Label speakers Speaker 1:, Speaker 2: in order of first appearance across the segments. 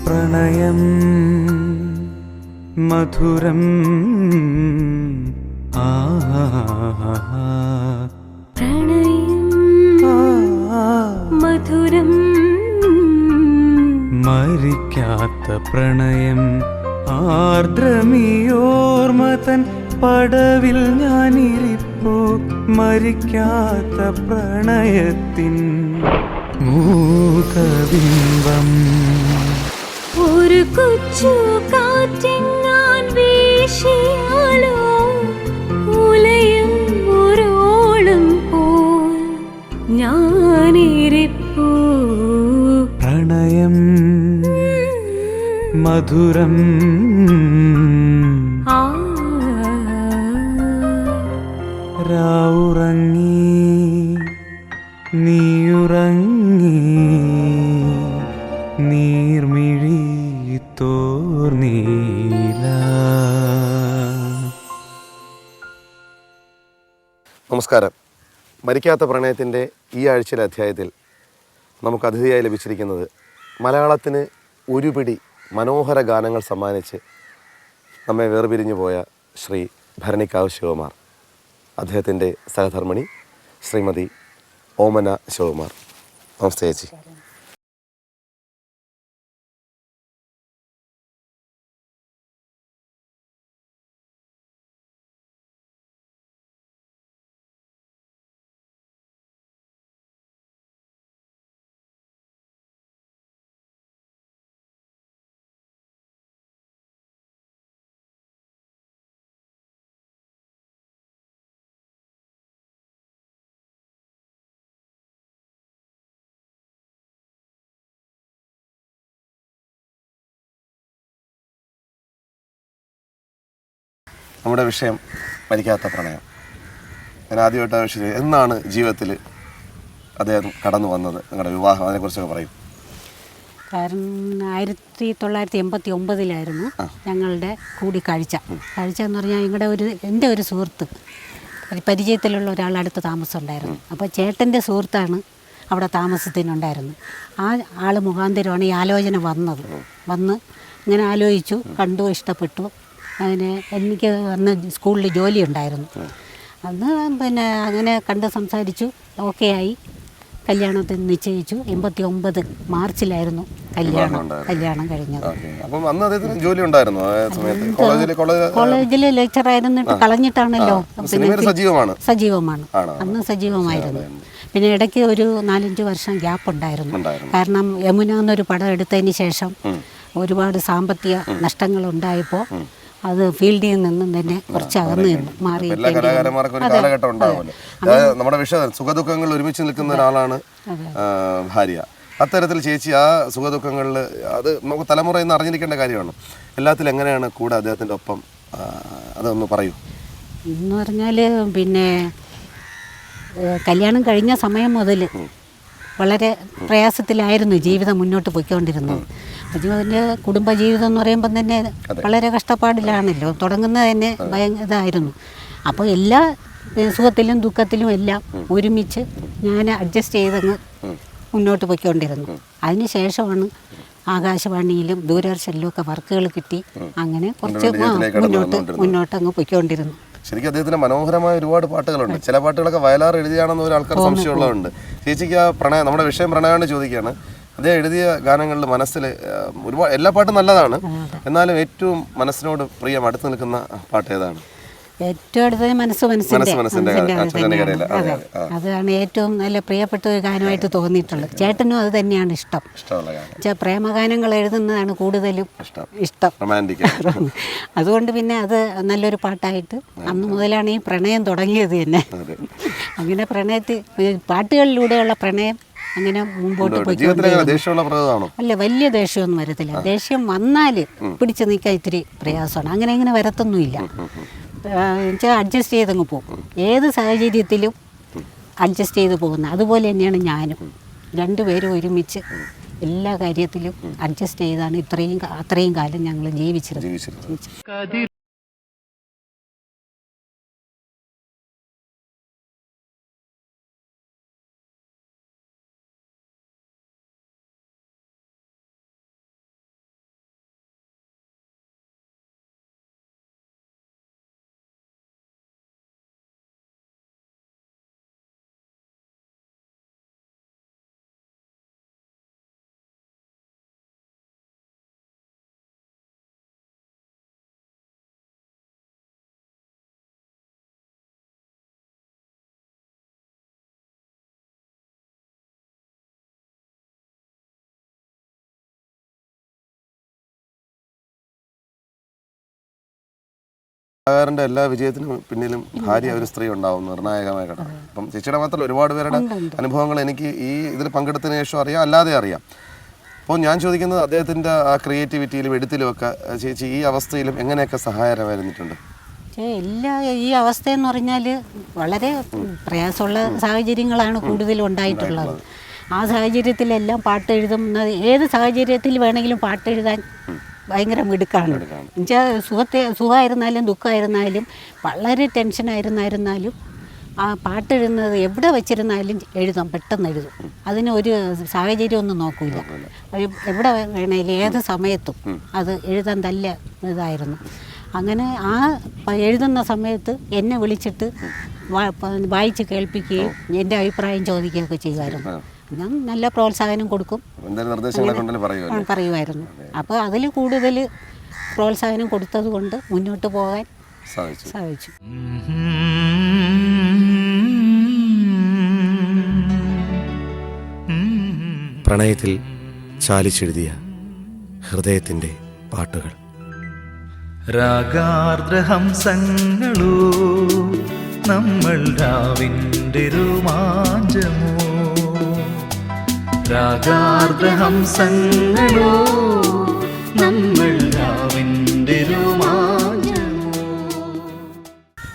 Speaker 1: പ്രണയം മധുരം
Speaker 2: മധുരം
Speaker 1: മരിക്കാത്ത പ്രണയം ആർദ്രമിയോർമതൻ പടവിൽ ഞാനിരിപ്പോ മരിക്കാത്ത പ്രണയത്തിൻ മൂകബിംബം
Speaker 2: ഒരു കൊച്ചു കാറ്റെങ്ങാൻ വീശിയാലോ ഉലയും ഒരോളം പോൽ ഞാനിരിപ്പൂ
Speaker 1: പ്രണയം മധുരം രാവുറങ്ങി നീയുറങ്ങി നീർമിഴി തോർന്നീല.
Speaker 3: നമസ്കാരം. മരിക്കാത്ത പ്രണയത്തിൻ്റെ ഈ ആഴ്ചയിലെ അധ്യായത്തിൽ നമുക്ക് അതിഥിയായി ലഭിച്ചിരിക്കുന്നത് മലയാളത്തിന് ഒരു പിടി മനോഹര ഗാനങ്ങൾ സമ്മാനിച്ച് നമ്മെ വേർപിരിഞ്ഞു പോയ ശ്രീ ഭരണിക്കാവ് ശിവകുമാർ, അദ്ദേഹത്തിൻ്റെ സഹധർമ്മിണി ശ്രീമതി ഓമന ശിവകുമാർ. നമസ്തേ ചേച്ചി. നമ്മുടെ വിഷയം മരിക്കാത്ത പ്രണയം. ഞാൻ ആദ്യമായിട്ട് ആ വിഷയം, എന്നാണ് ജീവിതത്തിൽ അദ്ദേഹം കടന്നു വന്നത്, നിങ്ങളുടെ വിവാഹം, അതിനെക്കുറിച്ചൊക്കെ പറയും.
Speaker 4: കാരണം 1989 ഞങ്ങളുടെ കൂടിക്കാഴ്ച. കാഴ്ച എന്ന് പറഞ്ഞാൽ എൻ്റെ ഒരു സുഹൃത്ത്, പരിചയത്തിലുള്ള ഒരാളടുത്ത് താമസം ഉണ്ടായിരുന്നു. അപ്പോൾ ചേട്ടൻ്റെ സുഹൃത്താണ് അവിടെ താമസത്തിനുണ്ടായിരുന്നത്. ആ ആൾ മുഖാന്തരമാണ് ഈ ആലോചന വന്ന് ഇങ്ങനെ ആലോചിച്ചു, കണ്ടു, ഇഷ്ടപ്പെട്ടു. അതിന് എനിക്ക് അന്ന് സ്കൂളിൽ ജോലി ഉണ്ടായിരുന്നു. അന്ന് പിന്നെ അങ്ങനെ കണ്ട് സംസാരിച്ചു, ഓക്കെ ആയി, കല്യാണത്തിന് നിശ്ചയിച്ചു. 89 മാർച്ചിലായിരുന്നു കല്യാണം കഴിഞ്ഞത്. കോളേജിൽ ലെക്ചർ ആയിരുന്നിട്ട് കളഞ്ഞിട്ടാണല്ലോ. സജീവമാണ്, അന്ന് സജീവമായിരുന്നു. പിന്നെ ഇടയ്ക്ക് ഒരു 4-5 വർഷം ഗ്യാപ്പ് ഉണ്ടായിരുന്നു. കാരണം യമുന എന്നൊരു പടം എടുത്തതിന് ശേഷം ഒരുപാട് സാമ്പത്തിക നഷ്ടങ്ങൾ ഉണ്ടായപ്പോൾ അത് ഫീൽഡിൽ നിന്നും തന്നെ കുറച്ച് അകന്ന് മാറി.
Speaker 3: നമ്മുടെ വിഷയം സുഖദുഃഖങ്ങൾ ഒരുമിച്ച് നിൽക്കുന്ന ഒരാളാണ് ഭാര്യ. അത്തരത്തിൽ ചേച്ചി ആ സുഖദുഃഖങ്ങളിൽ അത് നമുക്ക് തലമുറയിൽ നിന്ന് അറിഞ്ഞിരിക്കേണ്ട കാര്യമാണ്. എല്ലാത്തിലും എങ്ങനെയാണ് കൂടെ അദ്ദേഹത്തിൻ്റെ ഒപ്പം, അതൊന്ന് പറയൂ.
Speaker 4: എന്ന് പറഞ്ഞാൽ പിന്നെ കല്യാണം കഴിഞ്ഞ സമയം മുതൽ വളരെ പ്രയാസത്തിലായിരുന്നു ജീവിതം മുന്നോട്ട് പോയിക്കൊണ്ടിരുന്നത്. അതിൻ്റെ കുടുംബജീവിതം എന്ന് പറയുമ്പം തന്നെ വളരെ കഷ്ടപ്പാടിലാണല്ലോ. തുടങ്ങുന്നത് തന്നെ ഇതായിരുന്നു. അപ്പോൾ എല്ലാ സുഖത്തിലും ദുഃഖത്തിലും എല്ലാം ഒരുമിച്ച് ഞാൻ അഡ്ജസ്റ്റ് ചെയ്തങ്ങ് മുന്നോട്ട് പോയിക്കൊണ്ടിരുന്നു. അതിന് ശേഷമാണ് ആകാശവാണിയിലും ദൂരദർശനിലും ഒക്കെ വർക്കുകൾ കിട്ടി. അങ്ങനെ കുറച്ച് മുന്നോട്ടങ്ങ് പോയിക്കൊണ്ടിരുന്നു.
Speaker 3: ശരിക്കും അദ്ദേഹത്തിന് മനോഹരമായ ഒരുപാട് പാട്ടുകളുണ്ട്. ചില പാട്ടുകളൊക്കെ വയലാർ എഴുതിയാണെന്ന് ഒരു ആൾക്കാർ സംശയമുള്ളതുണ്ട്. ചേച്ചിക്ക് ആ പ്രണയം, നമ്മുടെ വിഷയം പ്രണയമാണെന്ന് ചോദിക്കുകയാണ്. അദ്ദേഹം എഴുതിയ ഗാനങ്ങളിൽ മനസ്സിൽ ഒരുപാട്, എല്ലാ പാട്ടും നല്ലതാണ്, എന്നാലും ഏറ്റവും മനസ്സിനോട് പ്രിയം അടുത്ത് നിൽക്കുന്ന പാട്ട് ഏതാണ്?
Speaker 4: ഏറ്റവും അടുത്തത് അതാണ് ഏറ്റവും നല്ല പ്രിയപ്പെട്ട ഒരു ഗാനമായിട്ട് തോന്നിയിട്ടുള്ളത്. ചേട്ടനും അത് തന്നെയാണ് ഇഷ്ടം. പ്രേമഗാനങ്ങൾ എഴുതുന്നതാണ് കൂടുതലും ഇഷ്ടം. അതുകൊണ്ട് പിന്നെ അത് നല്ലൊരു പാട്ടായിട്ട് അന്ന് മുതലാണ് ഈ പ്രണയം തുടങ്ങിയത് തന്നെ. അങ്ങനെ പാട്ടുകളിലൂടെയുള്ള പ്രണയം അങ്ങനെ മുമ്പോട്ട് പോയി. അല്ല, വലിയ ദേഷ്യമൊന്നും വരത്തില്ല. ദേഷ്യം വന്നാൽ പിടിച്ചു നിൽക്കാൻ ഇത്തിരി പ്രയാസമാണ്. അങ്ങനെ വരത്തൊന്നുമില്ല. അഡ്ജസ്റ്റ് ചെയ്തങ്ങ് പോകും. ഏത് സാഹചര്യത്തിലും അഡ്ജസ്റ്റ് ചെയ്ത് പോകുന്നത്. അതുപോലെ തന്നെയാണ് ഞാനും. രണ്ടുപേരും ഒരുമിച്ച് എല്ലാ കാര്യത്തിലും അഡ്ജസ്റ്റ് ചെയ്താണ് അത്രയും കാലം ഞങ്ങൾ ജീവിച്ചിരുന്നത്.
Speaker 3: കലാകാരൻ്റെ എല്ലാ വിജയത്തിനും പിന്നിലും ഭാര്യ ഒരു സ്ത്രീ ഉണ്ടാവും, നിർണായകമായ ഘടകം. അപ്പം ചേച്ചിയുടെ മാത്രമല്ല ഒരുപാട് പേരുടെ അനുഭവങ്ങൾ എനിക്ക് ഈ ഇതിൽ പങ്കെടുത്തതിന് ശേഷം അറിയാം, അല്ലാതെ അറിയാം. അപ്പോൾ ഞാൻ ചോദിക്കുന്നത് അദ്ദേഹത്തിൻ്റെ ആ ക്രിയേറ്റിവിറ്റിയിലും എഴുത്തിലുമൊക്കെ ചേച്ചി ഈ അവസ്ഥയിലും എങ്ങനെയൊക്കെ സഹായകരമായിരുന്നിട്ടുണ്ട്?
Speaker 4: ഈ അവസ്ഥയെന്ന് പറഞ്ഞാൽ വളരെ പ്രയാസമുള്ള സാഹചര്യങ്ങളാണ് കൂടുതലും ഉണ്ടായിട്ടുള്ളത്. ആ സാഹചര്യത്തിലെല്ലാം പാട്ട് എഴുതുന്നത്, ഏത് സാഹചര്യത്തിൽ വേണമെങ്കിലും പാട്ട് എഴുതാൻ ഭയങ്കര മിടുക്കാണ്. എന്നുവെച്ചാൽ സുഖമായിരുന്നാലും ദുഃഖമായിരുന്നാലും വളരെ ടെൻഷനായിരുന്നാലും ആ പാട്ടെഴുതുന്നത് എവിടെ വെച്ചിരുന്നാലും എഴുതാം, പെട്ടെന്ന് എഴുതും. അതിന് ഒരു സാഹചര്യം ഒന്നും നോക്കില്ല. എവിടെ വേണേലും ഏത് സമയത്തും അത് എഴുതാൻ നല്ല ഇതായിരുന്നു. അങ്ങനെ ആ എഴുതുന്ന സമയത്ത് എന്നെ വിളിച്ചിട്ട് വായിച്ച് കേൾപ്പിക്കുകയും എൻ്റെ അഭിപ്രായം ചോദിക്കുകയൊക്കെ ചെയ്യുമായിരുന്നു. ഞാൻ നല്ല പ്രോത്സാഹനം കൊടുക്കും, പറയുമായിരുന്നു. അപ്പോൾ അതിൽ കൂടുതൽ പ്രോത്സാഹനം കൊടുത്തത് കൊണ്ട് മുന്നോട്ട് പോകാൻ സാധിച്ചു.
Speaker 5: പ്രണയത്തിൽ ചാലിച്ചെഴുതിയ ഹൃദയത്തിൻ്റെ പാട്ടുകൾ.
Speaker 1: രാഗാർദ്രഹംസങ്ങളോ നമ്മൾ രാവിൻ്റെ രോമാഞ്ചമോ, രാഗാർദ്രഹംസങ്ങളോ നമ്മൾ രാവിൻ്റെ രോമാഞ്ചമോ.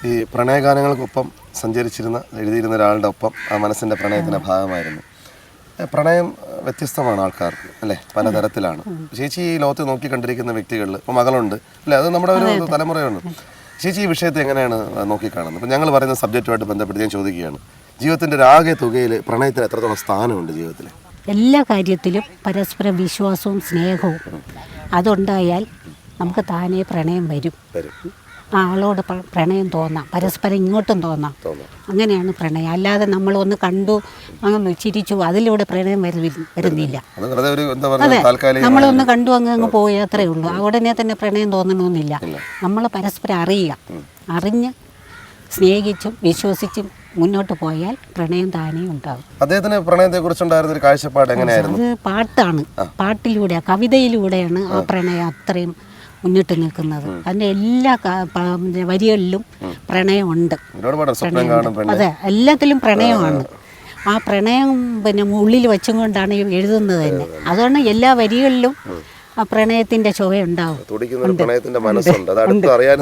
Speaker 3: ഈ പ്രണയഗാനങ്ങൾക്കൊപ്പം സഞ്ചരിച്ചിരുന്ന എഴുതിയിരുന്ന ഒരാളുടെ ഒപ്പം ആ മനസ്സിൻ്റെ പ്രണയത്തിൻ്റെ ഭാഗമായിരുന്നു. പ്രണയം വ്യത്യസ്തമാണ് ആൾക്കാർക്ക് അല്ലേ, പലതരത്തിലാണ്. ചേച്ചി ഈ ലോകത്ത് നോക്കി കണ്ടിരിക്കുന്ന വ്യക്തികളിൽ ഇപ്പോൾ മകളുണ്ട് അല്ലേ, അത് നമ്മുടെ ഒരു തലമുറയുണ്ട്. ചേച്ചി ഈ വിഷയത്തെ എങ്ങനെയാണ് നോക്കിക്കാണുന്നത്? ഇപ്പം ഞങ്ങൾ പറയുന്ന സബ്ജക്റ്റുമായിട്ട് ബന്ധപ്പെട്ട് ഞാൻ ചോദിക്കുകയാണ്, ജീവിതത്തിൻ്റെ ആകെ തുകയിൽ പ്രണയത്തിന് എത്രത്തോളം സ്ഥാനമുണ്ട് ജീവിതത്തിൽ?
Speaker 4: എല്ലാ കാര്യത്തിലും പരസ്പര വിശ്വാസവും സ്നേഹവും അതുണ്ടായാൽ നമുക്ക് താനേ പ്രണയം വരും. ആ ആളോട് പ്രണയം തോന്നാം, പരസ്പരം ഇങ്ങോട്ടും തോന്നാം. അങ്ങനെയാണ് പ്രണയം. അല്ലാതെ നമ്മളൊന്ന് കണ്ടു അങ്ങ് ചിരിച്ചു അതിലൂടെ പ്രണയം വരുന്നില്ല. അതെ, നമ്മളൊന്ന് കണ്ടു അങ്ങ് പോയി അത്രേ ഉള്ളൂ. ആ ഉടനെ തന്നെ പ്രണയം തോന്നണമെന്നില്ല. നമ്മൾ പരസ്പരം അറിഞ്ഞ് സ്നേഹിച്ചും വിശ്വസിച്ചും മുന്നോട്ട് പോയാൽ പ്രണയം താനേ ഉണ്ടാകും.
Speaker 3: അദ്ദേഹത്തിന് പ്രണയത്തെ കുറിച്ചുണ്ടായിരുന്ന ഒരു കാഴ്ചപ്പാട് എങ്ങനെയായിരുന്നു?
Speaker 4: അത് പാട്ടാണ്, പാട്ടിലൂടെ കവിതയിലൂടെയാണ് ആ പ്രണയം അത്രയും മുന്നിട്ട് നിൽക്കുന്നത്. അതിൻ്റെ എല്ലാ വരികളിലും പ്രണയമുണ്ട്. അതെ, എല്ലാത്തിലും പ്രണയമാണ്. ആ പ്രണയം പിന്നെ ഉള്ളിൽ വെച്ചും കൊണ്ടാണ് എഴുതുന്നത് തന്നെ. അതുകൊണ്ട് എല്ലാ വരികളിലും ആ പ്രണയത്തിൻ്റെ ചുവയുണ്ടാവും.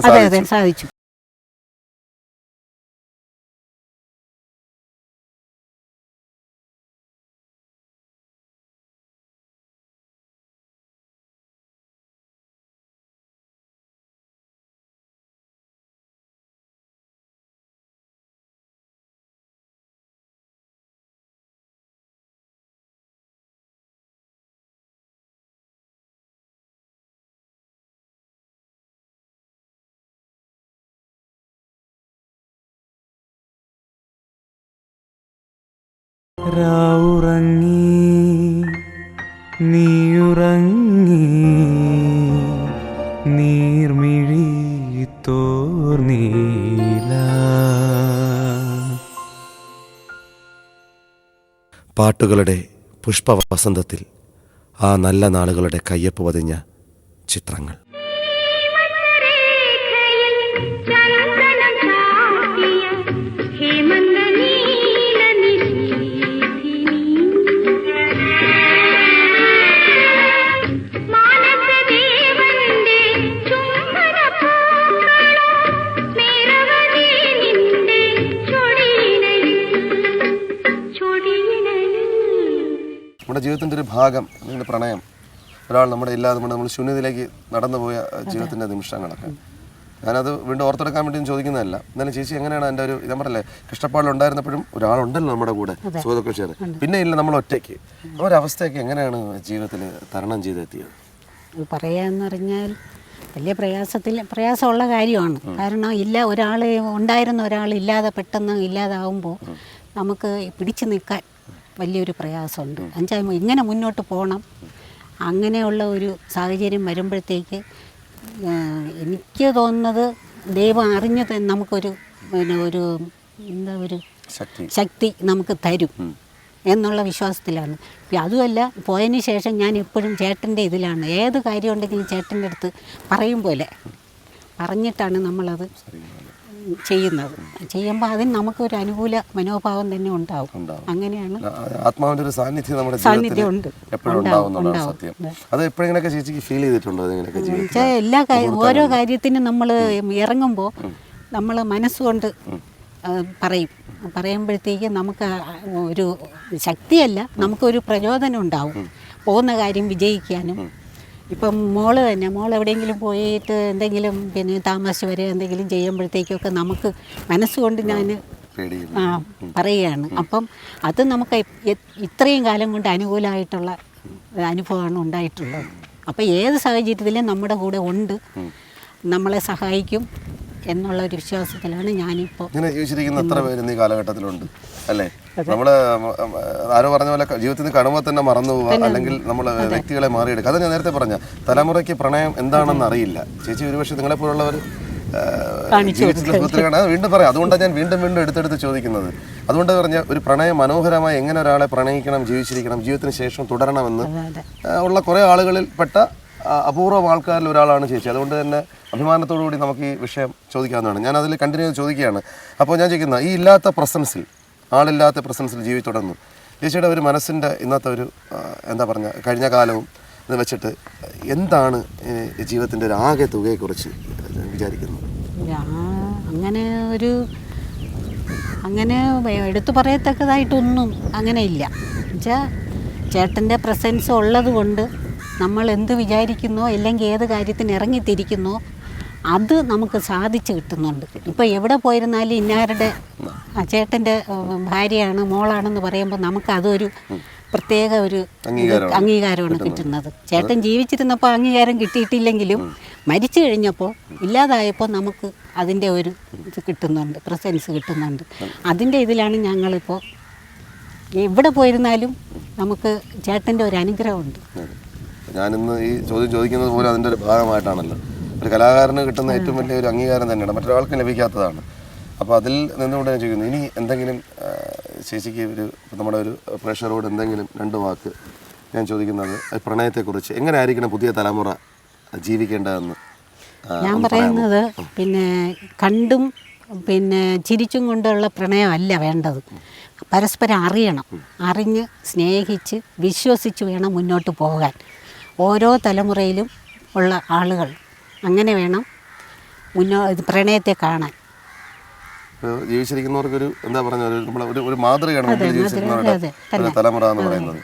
Speaker 4: അതെ അതെ, സാധിച്ചു.
Speaker 1: രാവുറങ്ങി നീയുറങ്ങി നീർമിഴി തോർന്നീല.
Speaker 5: പാട്ടുകളുടെ പുഷ്പവസന്തത്തിൽ ആ നല്ല നാളുകളുടെ കയ്യൊപ്പ് പതിഞ്ഞ ചിത്രങ്ങൾ.
Speaker 3: നമ്മുടെ ജീവിതത്തിൻ്റെ ഒരു ഭാഗം അല്ലെങ്കിൽ പ്രണയം, ഒരാൾ നമ്മുടെ ഇല്ലാതെ നമ്മൾ ശൂന്യതയിലേക്ക് നടന്നുപോയ ജീവിതത്തിൻ്റെ നിമിഷങ്ങളൊക്കെ ഞാനത് വീണ്ടും ഓർത്തെടുക്കാൻ വേണ്ടി ചോദിക്കുന്നതല്ല. എന്നാലും ചേച്ചി എങ്ങനെയാണ് എൻ്റെ ഒരു ഞാൻ പറഞ്ഞല്ലേ, കഷ്ടപ്പാടിലുണ്ടായിരുന്നപ്പോഴും ഒരാളുണ്ടല്ലോ നമ്മുടെ കൂടെ, സുഖമൊക്കെ ഷെയർ. പിന്നെ ഇല്ല നമ്മൾ ഒറ്റയ്ക്ക്. ആ ഒരവസ്ഥയൊക്കെ എങ്ങനെയാണ് ജീവിതത്തിൽ തരണം ചെയ്തെത്തിയത്?
Speaker 4: പറയാന്ന് പറഞ്ഞാൽ വലിയ പ്രയാസമുള്ള കാര്യമാണ്. കാരണം ഉണ്ടായിരുന്ന ഒരാളില്ലാതെ പെട്ടെന്ന് ഇല്ലാതാവുമ്പോൾ നമുക്ക് പിടിച്ചു നിൽക്കാൻ വലിയൊരു പ്രയാസമുണ്ട്. എന്നുവെച്ചാൽ ഇങ്ങനെ മുന്നോട്ട് പോകണം. അങ്ങനെയുള്ള ഒരു സാഹചര്യം വരുമ്പോഴത്തേക്ക് എനിക്ക് തോന്നുന്നത് ദൈവം അറിഞ്ഞ് നമുക്കൊരു ഒരു ശക്തി നമുക്ക് തരും എന്നുള്ള വിശ്വാസത്തിലാണ്. അതുമല്ല, പോയതിന് ശേഷം ഞാൻ എപ്പോഴും ചേട്ടൻ്റെ ഇതിലാണ്. ഏത് കാര്യം ഉണ്ടെങ്കിലും ചേട്ടൻ്റെ അടുത്ത് പറയും പോലെ പറഞ്ഞിട്ടാണ് നമ്മളത് ചെയ്യുന്നത്. ചെയ്യുമ്പോൾ അതിന് നമുക്കൊരു അനുകൂല മനോഭാവം തന്നെ ഉണ്ടാവും. അങ്ങനെയാണ്
Speaker 3: ആത്മാവിന്റെ ഒരു സാന്നിധ്യം നമ്മുടെ
Speaker 4: സാന്നിധ്യം ഉണ്ട്,
Speaker 3: എപ്പോഴും ഉണ്ടാവുന്നതാണ് സത്യം. അത് എപ്പോഴെങ്കിലൊക്കെ ചേച്ചിക്ക് ഫീൽ ചെയ്തിട്ടുണ്ടോ?
Speaker 4: എല്ലാ ഓരോ കാര്യത്തിനും നമ്മൾ ഇറങ്ങുമ്പോൾ നമ്മൾ മനസ്സുകൊണ്ട് പറയുമ്പോഴത്തേക്ക് നമുക്ക് ഒരു ശക്തിയല്ല, നമുക്കൊരു പ്രചോദനം ഉണ്ടാവും പോകുന്ന കാര്യം വിജയിക്കാനും. ഇപ്പം മോള് എവിടെയെങ്കിലും പോയിട്ട് എന്തെങ്കിലും പിന്നെ താമസിച്ച് വരെ എന്തെങ്കിലും ചെയ്യുമ്പോഴത്തേക്കൊക്കെ നമുക്ക് മനസ്സുകൊണ്ട് ഞാൻ പറയുകയാണ്. അപ്പം അത് നമുക്ക് ഇത്രയും കാലം കൊണ്ട് അനുകൂലമായിട്ടുള്ള അനുഭവമാണ് ഉണ്ടായിട്ടുള്ളത്. അപ്പം ഏത് സാഹചര്യത്തിലും നമ്മുടെ കൂടെ ഉണ്ട്, നമ്മളെ സഹായിക്കും എന്നുള്ളൊരു വിശ്വാസത്തിലാണ് ഞാനിപ്പോൾ
Speaker 3: ഇങ്ങനെ ജീവിച്ചിരിക്കുന്ന എത്ര പേര് ഈ കാലഘട്ടത്തിലുണ്ട് അല്ലേ? നമ്മള് ആരോ പറഞ്ഞ പോലെ ജീവിതത്തിൽ കാണുമ്പോൾ തന്നെ മറന്നു പോവുക, അല്ലെങ്കിൽ നമ്മൾ വ്യക്തികളെ മാറിയെടുക്കുക. അത് ഞാൻ നേരത്തെ പറഞ്ഞ തലമുറയ്ക്ക് പ്രണയം എന്താണെന്ന് അറിയില്ല. ചേച്ചി ഒരുപക്ഷെ നിങ്ങളെപ്പോലുള്ളവർ ജീവിതത്തിൽ വീണ്ടും പറയാം. അതുകൊണ്ടാണ് ഞാൻ വീണ്ടും എടുത്തെടുത്ത് ചോദിക്കുന്നത്. അതുകൊണ്ട് പറഞ്ഞ ഒരു പ്രണയം മനോഹരമായി എങ്ങനെ ഒരാളെ പ്രണയിക്കണം, ജീവിച്ചിരിക്കണം, ജീവിതത്തിന് ശേഷം തുടരണമെന്ന് ഉള്ള കുറേ ആളുകളിൽ പെട്ട അപൂർവം ആൾക്കാരിൽ ഒരാളാണ് ചേച്ചി. അതുകൊണ്ട് തന്നെ അഭിമാനത്തോടു കൂടി നമുക്ക് ഈ വിഷയം ചോദിക്കാവുന്നതാണ്. ഞാൻ അതിൽ കണ്ടിന്യൂ ചോദിക്കുകയാണ്. അപ്പോൾ ഞാൻ ചോദിക്കുന്ന ഈ ഇല്ലാത്ത പ്രസൻസിൽ, ആളില്ലാത്ത പ്രസൻസിൽ ജീവിച്ചുടർന്നു ചേച്ചിയുടെ ഒരു മനസ്സിൻ്റെ ഇന്നത്തെ ഒരു എന്താ പറഞ്ഞ കഴിഞ്ഞ കാലവും ഇത് വെച്ചിട്ട് എന്താണ് ജീവിതത്തിൻ്റെ ഒരു ആകെ തുകയെക്കുറിച്ച് വിചാരിക്കുന്നത്?
Speaker 4: അങ്ങനെ എടുത്തു പറയത്തക്കതായിട്ടൊന്നും അങ്ങനെ ഇല്ല. എന്നുവെച്ചാൽ ചേട്ടൻ്റെ പ്രസൻസ് ഉള്ളത് കൊണ്ട് നമ്മൾ എന്ത് വിചാരിക്കുന്നോ അല്ലെങ്കിൽ ഏത് കാര്യത്തിന് ഇറങ്ങിത്തിരിക്കുന്നോ അത് നമുക്ക് സാധിച്ചു കിട്ടുന്നുണ്ട്. ഇപ്പോൾ എവിടെ പോയിരുന്നാലും ഇന്നാരുടെ ചേട്ടൻ്റെ ഭാര്യയാണ്, മോളാണെന്ന് പറയുമ്പോൾ നമുക്കതൊരു പ്രത്യേക ഒരു അംഗീകാരമാണ് കിട്ടുന്നത്. ചേട്ടൻ ജീവിച്ചിരുന്നപ്പോൾ അംഗീകാരം കിട്ടിയിട്ടില്ലെങ്കിലും മരിച്ചു കഴിഞ്ഞപ്പോൾ ഇല്ലാതായപ്പോൾ നമുക്ക് അതിൻ്റെ ഒരു ഇത് കിട്ടുന്നുണ്ട്, പ്രസൻസ് കിട്ടുന്നുണ്ട്. അതിൻ്റെ ഇതിലാണ് ഞങ്ങളിപ്പോൾ എവിടെ പോയിരുന്നാലും നമുക്ക് ചേട്ടൻ്റെ ഒരു അനുഗ്രഹമുണ്ട്.
Speaker 3: ഞാനിന്ന് ഈ ചോദ്യം ചോദിക്കുന്നത് പോലും അതിൻ്റെ ഒരു ഭാഗമായിട്ടാണല്ലോ. ഒരു കലാകാരന് കിട്ടുന്ന ഏറ്റവും വലിയൊരു അംഗീകാരം തന്നെയാണ്, മറ്റൊരാൾക്ക് ലഭിക്കാത്തതാണ്. അപ്പോൾ അതിൽ നിന്നുകൊണ്ട് ഞാൻ ചോദിക്കുന്നു, ഇനി എന്തെങ്കിലും ചേച്ചിക്ക് നമ്മുടെ ഒരു പ്രേക്ഷകരോട് എന്തെങ്കിലും 2 വാക്ക് ഞാൻ ചോദിക്കുന്നത് പ്രണയത്തെക്കുറിച്ച് എങ്ങനെ ആയിരിക്കണം പുതിയ തലമുറ ജീവിക്കേണ്ടതെന്ന്
Speaker 4: ഞാൻ പറയുന്നത്. പിന്നെ കണ്ടും പിന്നെ ചിരിച്ചും കൊണ്ടുള്ള പ്രണയമല്ല വേണ്ടത്. പരസ്പരം അറിഞ്ഞ് സ്നേഹിച്ച് വിശ്വസിച്ച് വേണം മുന്നോട്ട് പോകാൻ. ഓരോ തലമുറയിലും ഉള്ള ആളുകൾ അങ്ങനെ വേണം പ്രണയത്തെ കാണാൻ.
Speaker 3: ജീവിച്ചിരിക്കുന്നവർക്കൊരു എന്താ പറഞ്ഞ ഒരു മാതൃകയാണ് ജീവിച്ചിരിക്കുന്നവരുടെ തലമുറ എന്ന് പറയുന്നത്.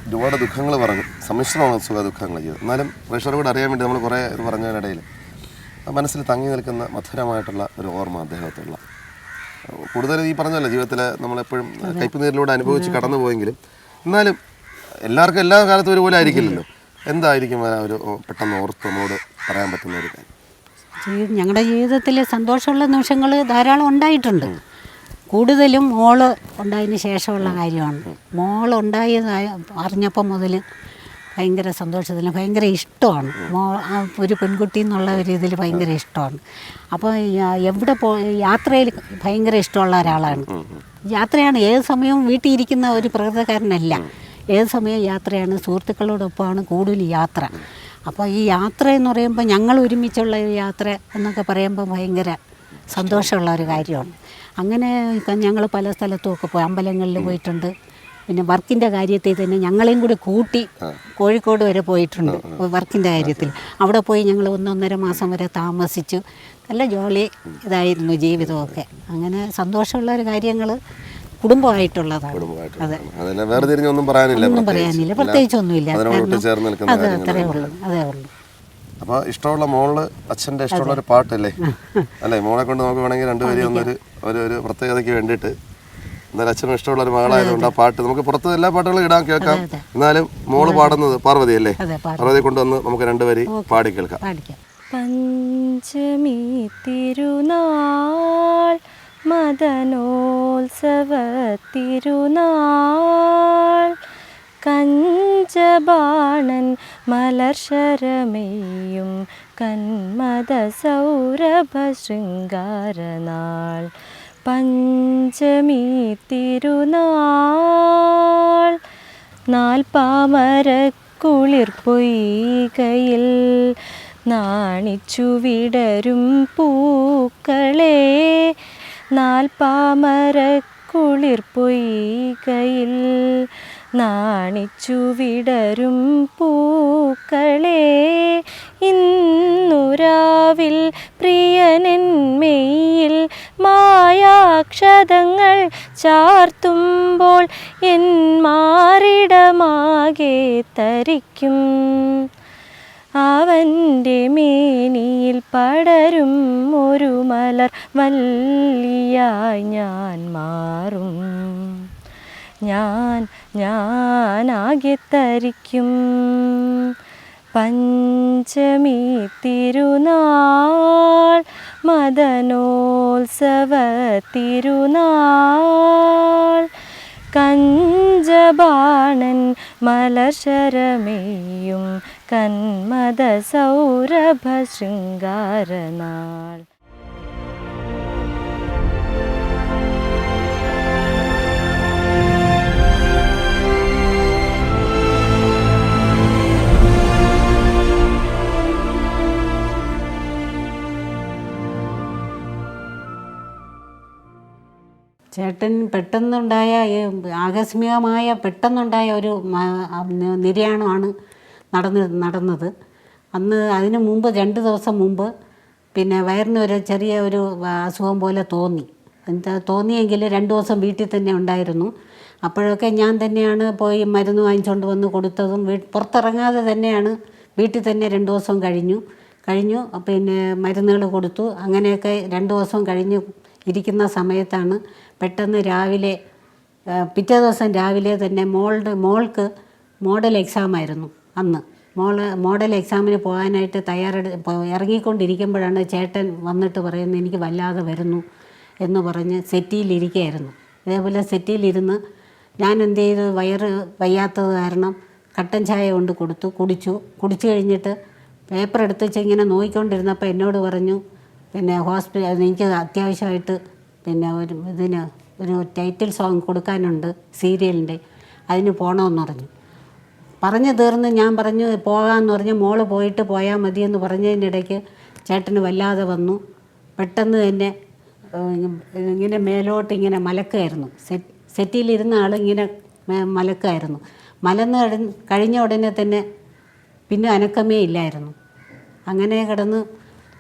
Speaker 3: ഒരുപാട് ദുഃഖങ്ങൾ പറഞ്ഞു, സമ്മിശ്രമാണ് സുഖ ദുഃഖങ്ങൾ ചെയ്തത്. എന്നാലും പ്രേക്ഷകരോട് അറിയാൻ വേണ്ടി നമ്മൾ കുറേ പറഞ്ഞതിനിടയിൽ മനസ്സിൽ തങ്ങി നിൽക്കുന്ന മധുരമായിട്ടുള്ള ഒരു ഓർമ്മ അദ്ദേഹത്തുള്ള. കൂടുതൽ ഈ പറഞ്ഞല്ലോ ജീവിതത്തിൽ നമ്മളെപ്പോഴും കയ്പുനീരിലൂടെ അനുഭവിച്ച് കടന്നു പോയെങ്കിലും എന്നാലും എല്ലാവർക്കും എല്ലാ കാലത്തും ഒരുപോലെ ആയിരിക്കില്ലല്ലോ. എന്തായിരിക്കും ഒരു പെട്ടെന്ന് ഓർത്ത് നമ്മോട് പറയാൻ പറ്റുന്ന ഒരു കാര്യം?
Speaker 4: ഞങ്ങളുടെ ജീവിതത്തിൽ സന്തോഷമുള്ള നിമിഷങ്ങൾ ധാരാളം ഉണ്ടായിട്ടുണ്ട്. കൂടുതലും മോള് ഉണ്ടായതിന് ശേഷമുള്ള കാര്യമാണ്. മോളുണ്ടായി അറിഞ്ഞപ്പം മുതൽ ഭയങ്കര സന്തോഷത്തിന് ഭയങ്കര ഇഷ്ടമാണ്. ഒരു പെൺകുട്ടി എന്നുള്ള ഒരു ഇതിൽ ഭയങ്കര ഇഷ്ടമാണ്. അപ്പോൾ എവിടെ യാത്രയിൽ ഭയങ്കര ഇഷ്ടമുള്ള ഒരാളാണ്. യാത്രയാണ് ഏത് സമയവും വീട്ടിൽ ഇരിക്കുന്ന ഒരു പ്രകൃതക്കാരനല്ല. ഏത് സമയവും യാത്രയാണ്, സുഹൃത്തുക്കളോടൊപ്പമാണ് കൂടുതൽ യാത്ര. അപ്പോൾ ഈ യാത്ര എന്ന് പറയുമ്പോൾ ഞങ്ങൾ ഒരുമിച്ചുള്ള യാത്ര എന്നൊക്കെ പറയുമ്പോൾ ഭയങ്കര സന്തോഷമുള്ള ഒരു കാര്യമാണ്. അങ്ങനെ ഞങ്ങൾ പല സ്ഥലത്തുമൊക്കെ പോയി, അമ്പലങ്ങളിൽ പോയിട്ടുണ്ട്. പിന്നെ വർക്കിൻ്റെ കാര്യത്തിൽ തന്നെ ഞങ്ങളെയും കൂടി കൂട്ടി കോഴിക്കോട് വരെ പോയിട്ടുണ്ട് വർക്കിൻ്റെ കാര്യത്തിൽ. അവിടെ പോയി ഞങ്ങൾ 1.5 മാസം വരെ താമസിച്ചു. നല്ല ജോളി ഇതായിരുന്നു ജീവിതമൊക്കെ. അങ്ങനെ സന്തോഷമുള്ള ഒരു കാര്യങ്ങൾ കുടുംബമായിട്ടുള്ളതാണ്. അതെ,
Speaker 3: ഒന്നും പറയാനില്ല,
Speaker 4: പ്രത്യേകിച്ചൊന്നുമില്ല.
Speaker 3: അത്
Speaker 4: അത്രേ ഉള്ളൂ, അതേ ഉള്ളൂ.
Speaker 3: അപ്പോൾ ഇഷ്ടമുള്ള മോള് അച്ഛൻ്റെ ഇഷ്ടമുള്ള ഒരു പാട്ടല്ലേ അല്ലേ? മോളെ കൊണ്ട് നമുക്ക് വേണമെങ്കിൽ 2 വരി ഒരു പ്രത്യേകതയ്ക്ക് വേണ്ടിയിട്ട്, എന്നാലും അച്ഛനും ഇഷ്ടമുള്ള ഒരു മകളായതുകൊണ്ട് ആ പാട്ട് നമുക്ക് പുറത്ത് എല്ലാ പാട്ടുകളും ഇടാൻ കേൾക്കാം. എന്നാലും മോള് പാടുന്നത് പാർവതി അല്ലേ? പാർവതി കൊണ്ടുവന്ന് നമുക്ക് 2 വരി പാടി കേൾക്കാം.
Speaker 2: പഞ്ചമി തിരുനാൾ മദനോത്സവ തിരുനാൾ കഞ്ചബാണൻ മലർശരമെയ്യും കന്മദ സൗരഭ ശൃംഗാരനാൾ പഞ്ചമി തിരുനാൾ നാൽപ്പാമര കുളിർ പൊയ്കയിൽ നാണിച്ചു വിടരും പൂക്കളെ നാൽപ്പാമരക്കുളിർ പൊയ്കയിൽ നാണിച്ചു വിടരും പൂക്കളെ ഇന്നുരാവിൽ പ്രിയനെന്മയിൽ മായാക്ഷതങ്ങൾ ചാർത്തുമ്പോൾ എൻ മാറിടമാകെ തരിക്കും അവൻ്റെ മേനിയിൽ പടരും ഒരു മലർ വല്ലിയായി ഞാൻ മാറും ഞാനാകെ തരിക്കും പഞ്ചമി തിരുനാൾ മദനോത്സവ തിരുനാൾ കഞ്ചബാണൻ മലർശരമേയും കന്മദ സൗരഭ ശൃംഗാരനാൾ.
Speaker 4: ചേട്ടൻ പെട്ടെന്നുണ്ടായ ആകസ്മികമായ പെട്ടെന്നുണ്ടായ ഒരു നിര്യാണമാണ് നടന്നത്. അന്ന് അതിന് മുമ്പ് 2 ദിവസം മുമ്പ് പിന്നെ വയറിന് ഒരു ചെറിയ ഒരു അസുഖം പോലെ തോന്നിയെങ്കിൽ 2 ദിവസം വീട്ടിൽ തന്നെ ഉണ്ടായിരുന്നു. അപ്പോഴൊക്കെ ഞാൻ തന്നെയാണ് പോയി മരുന്ന് വാങ്ങിച്ചുകൊണ്ട് വന്ന് കൊടുത്തതും പുറത്തിറങ്ങാതെ തന്നെയാണ് വീട്ടിൽ തന്നെ 2 ദിവസം കഴിഞ്ഞു. പിന്നെ മരുന്നുകൾ കൊടുത്തു. അങ്ങനെയൊക്കെ 2 ദിവസം കഴിഞ്ഞ് ഇരിക്കുന്ന സമയത്താണ് പെട്ടെന്ന് രാവിലെ പിറ്റേ ദിവസം രാവിലെ തന്നെ മോൾക്ക് മോഡൽ എക്സാമായിരുന്നു. അന്ന് മോഡൽ എക്സാമിന് പോകാനായിട്ട് ഇറങ്ങിക്കൊണ്ടിരിക്കുമ്പോഴാണ് ചേട്ടൻ വന്നിട്ട് പറയുന്നത് എനിക്ക് വല്ലാതെ വരുന്നു എന്ന് പറഞ്ഞ് സെറ്റിയിലിരിക്കുകയായിരുന്നു. ഇതേപോലെ സെറ്റിയിലിരുന്ന് ഞാൻ എന്ത് ചെയ്തു, വയറ് വയ്യാത്തത് കാരണം കട്ടൻ ചായ കൊണ്ട് കുടിച്ചു കഴിഞ്ഞിട്ട് പേപ്പർ എടുത്ത് വെച്ച് ഇങ്ങനെ നോക്കിക്കൊണ്ടിരുന്നപ്പോൾ എന്നോട് പറഞ്ഞു പിന്നെ എനിക്ക് അത്യാവശ്യമായിട്ട് പിന്നെ ഒരു ടൈറ്റിൽ സോങ് കൊടുക്കാനുണ്ട് സീരിയലിൻ്റെ, അതിന് പോകണമെന്ന് പറഞ്ഞു തീർന്ന് ഞാൻ പറഞ്ഞു പോകാമെന്ന് പറഞ്ഞ് മോള് പോയാൽ മതിയെന്ന് പറഞ്ഞതിനിടയ്ക്ക് ചേട്ടന് വല്ലാതെ വന്നു. പെട്ടെന്ന് തന്നെ ഇങ്ങനെ മേലോട്ട് ഇങ്ങനെ മലക്കായിരുന്നു. സെറ്റിയിലിരുന്ന ആൾ ഇങ്ങനെ മലക്കായിരുന്നു. മലന്ന് കഴിഞ്ഞ ഉടനെ തന്നെ പിന്നെ അനക്കമേ ഇല്ലായിരുന്നു. അങ്ങനെ കിടന്ന്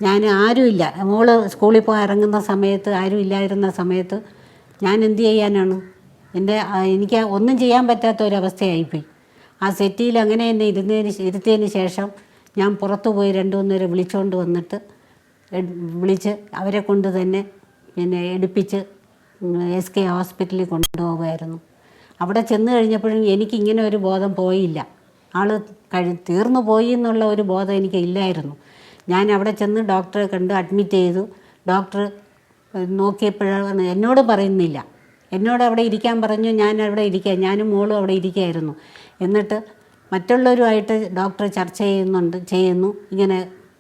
Speaker 4: ഞാൻ ആരുമില്ല, മോള് സ്കൂളിൽ പോയി ഇറങ്ങുന്ന സമയത്ത് ആരും ഇല്ലായിരുന്ന സമയത്ത് ഞാൻ എന്ത് ചെയ്യാനാണ്, എനിക്ക് ഒന്നും ചെയ്യാൻ പറ്റാത്ത ഒരവസ്ഥയായിപ്പോയി. ആ സെറ്റിയിൽ അങ്ങനെ തന്നെ ഇരുത്തിയതിന് ശേഷം ഞാൻ പുറത്തു പോയി 2-3 പേരെ വിളിച്ചുകൊണ്ട് വന്നിട്ട് വിളിച്ച് അവരെ കൊണ്ട് തന്നെ പിന്നെ എടുപ്പിച്ച് SK ഹോസ്പിറ്റലിൽ കൊണ്ടുപോകുമായിരുന്നു. അവിടെ ചെന്ന് കഴിഞ്ഞപ്പോഴും എനിക്കിങ്ങനെ ഒരു ബോധം പോയില്ല. ആൾ തീർന്നു പോയി എന്നുള്ള ഒരു ബോധം എനിക്ക് ഇല്ലായിരുന്നു. ഞാൻ അവിടെ ചെന്ന് ഡോക്ടറെ കണ്ട് അഡ്മിറ്റ് ചെയ്തു. ഡോക്ടർ നോക്കിയപ്പോഴാണ് എന്നോട് പറയുന്നില്ല, എന്നോട് അവിടെ ഇരിക്കാൻ പറഞ്ഞു. ഞാൻ അവിടെ ഇരിക്കുക, ഞാനും മോളും അവിടെ ഇരിക്കുകയായിരുന്നു. എന്നിട്ട് മറ്റുള്ളവരുമായിട്ട് ഡോക്ടർ ചർച്ച ചെയ്യുന്നു ഇങ്ങനെ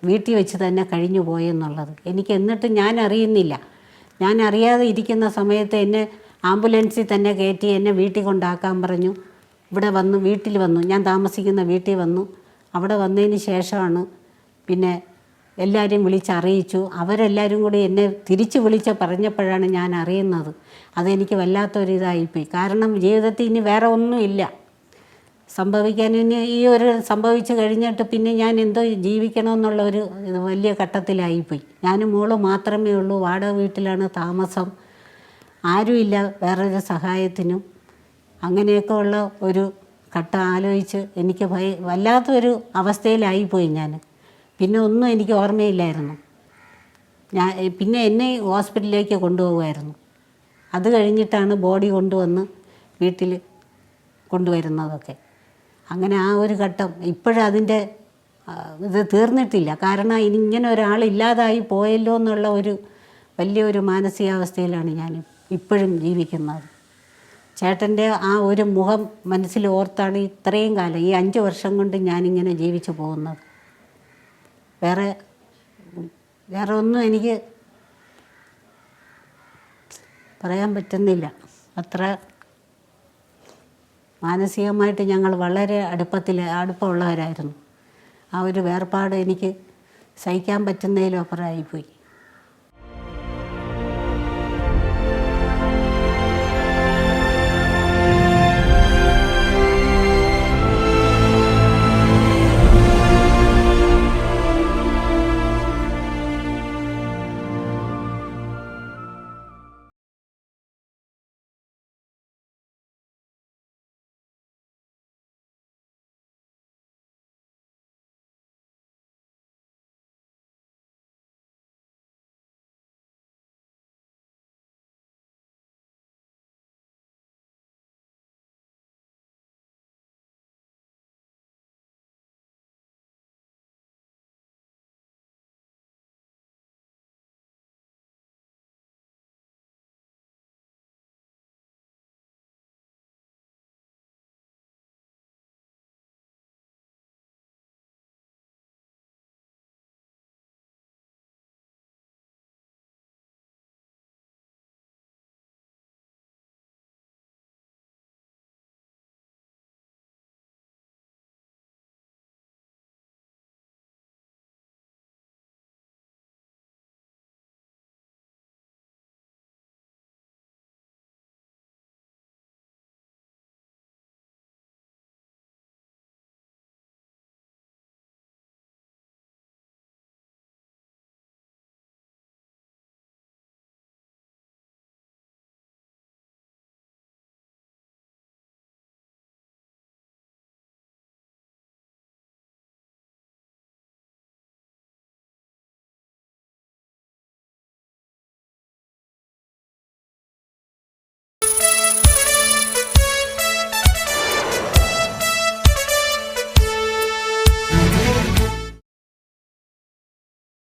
Speaker 4: വീട്ടിൽ വെച്ച് തന്നെ കഴിഞ്ഞു പോയെന്നുള്ളത്. എന്നിട്ട് ഞാൻ അറിയുന്നില്ല. ഞാൻ അറിയാതെ ഇരിക്കുന്ന സമയത്ത് എന്നെ ആംബുലൻസിൽ തന്നെ കയറ്റി എന്നെ വീട്ടിൽ കൊണ്ടാക്കാൻ പറഞ്ഞു. വീട്ടിൽ വന്നു, ഞാൻ താമസിക്കുന്ന വീട്ടിൽ വന്നു. അവിടെ വന്നതിന് ശേഷമാണ് പിന്നെ എല്ലാവരെയും വിളിച്ചറിയിച്ചു. അവരെല്ലാവരും കൂടി എന്നെ തിരിച്ച് പറഞ്ഞപ്പോഴാണ് ഞാൻ അറിയുന്നത്. അതെനിക്ക് വല്ലാത്തൊരിതായിപ്പോയി. കാരണം ജീവിതത്തിൽ ഇനി വേറെ ഒന്നുമില്ല സംഭവിക്കാൻ. ഇനി സംഭവിച്ചു കഴിഞ്ഞിട്ട് പിന്നെ ഞാൻ എന്തോ ജീവിക്കണമെന്നുള്ള ഒരു വലിയ ഘട്ടത്തിലായിപ്പോയി. ഞാനും മോള് മാത്രമേ ഉള്ളൂ. വാടക വീട്ടിലാണ് താമസം, ആരുമില്ല വേറൊരു സഹായത്തിനും. അങ്ങനെയൊക്കെ ഉള്ള ഒരു ഘട്ടം ആലോചിച്ച് എനിക്ക് വല്ലാത്തൊരു അവസ്ഥയിലായിപ്പോയി ഞാൻ. പിന്നെ ഒന്നും എനിക്ക് ഓർമ്മയില്ലായിരുന്നു. പിന്നെ എന്നെ ഹോസ്പിറ്റലിലേക്ക് കൊണ്ടുപോകുമായിരുന്നു. അത് കഴിഞ്ഞിട്ടാണ് ബോഡി കൊണ്ടുവന്ന് വീട്ടിൽ കൊണ്ടുവരുന്നതൊക്കെ. അങ്ങനെ ആ ഒരു ഘട്ടം ഇപ്പോഴതിൻ്റെ ഇത് തീർന്നിട്ടില്ല. കാരണം ഇങ്ങനെ ഒരാളില്ലാതായി പോയല്ലോ എന്നുള്ള ഒരു വലിയൊരു മാനസികാവസ്ഥയിലാണ് ഞാൻ ഇപ്പോഴും ജീവിക്കുന്നത്. ചേട്ടൻ്റെ ആ ഒരു മുഖം മനസ്സിൽ ഓർത്താണ് ഇത്രയും കാലം, ഈ 5 വർഷം കൊണ്ട് ഞാനിങ്ങനെ ജീവിച്ചു പോകുന്നത്. വേറെ ഒന്നും എനിക്ക് പറയാൻ പറ്റുന്നില്ല. അത്ര മാനസികമായിട്ട് ഞങ്ങൾ വളരെ അടുപ്പമുള്ളവരായിരുന്നു. ആ ഒരു വേർപാട് എനിക്ക് സഹിക്കാൻ പറ്റുന്നതിലും അപ്പുറമായിപ്പോയി.